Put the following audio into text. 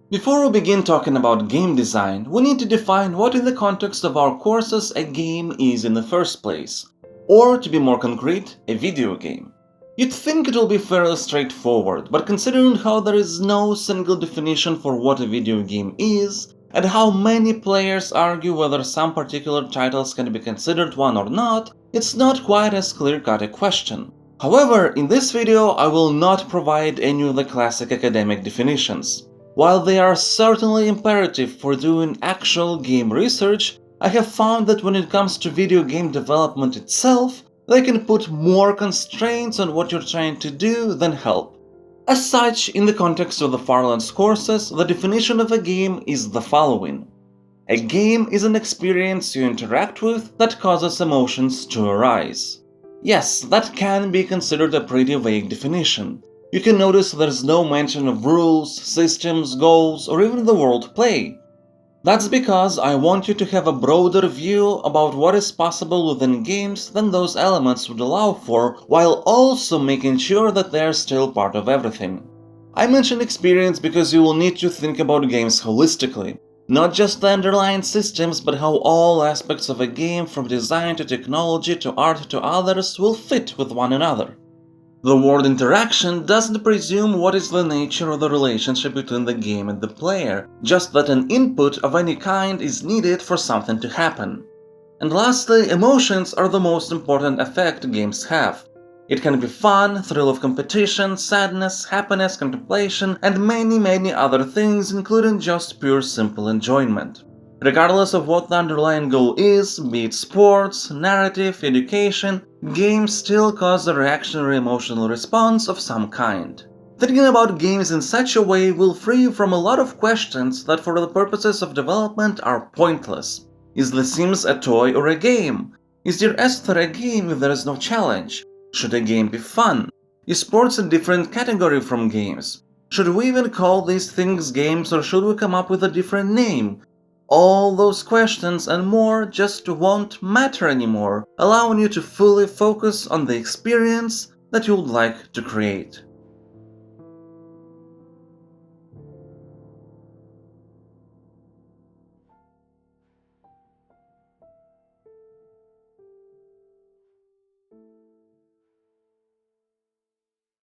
Before we begin talking about game design, we need to define what in the context of our courses a game is in the first place. Or, to be more concrete, a video game. You'd think it will be fairly straightforward, but considering how there is no single definition for what a video game is, and how many players argue whether some particular titles can be considered one or not, it's not quite as clear-cut a question. However, in this video I will not provide any of the classic academic definitions. While they are certainly imperative for doing actual game research, I have found that when it comes to video game development itself, they can put more constraints on what you're trying to do than help. As such, in the context of the Farlands courses, the definition of a game is the following. A game is an experience you interact with that causes emotions to arise. Yes, that can be considered a pretty vague definition. You can notice there's no mention of rules, systems, goals, or even the world play. That's because I want you to have a broader view about what is possible within games than those elements would allow for, while also making sure that they're still part of everything. I mention experience because you will need to think about games holistically. Not just the underlying systems, but how all aspects of a game, from design to technology to art to others, will fit with one another. The word interaction doesn't presume what is the nature of the relationship between the game and the player, just that an input of any kind is needed for something to happen. And lastly, emotions are the most important effect games have. It can be fun, thrill of competition, sadness, happiness, contemplation, and many other things, including just pure simple enjoyment. Regardless of what the underlying goal is, be it sports, narrative, education, games still cause a reactionary emotional response of some kind. Thinking about games in such a way will free you from a lot of questions that for the purposes of development are pointless. Is The Sims a toy or a game? Is Dear Esther a game if there is no challenge? Should a game be fun? Is sports a different category from games? Should we even call these things games, or should we come up with a different name? All those questions and more just won't matter anymore, allowing you to fully focus on the experience that you would like to create.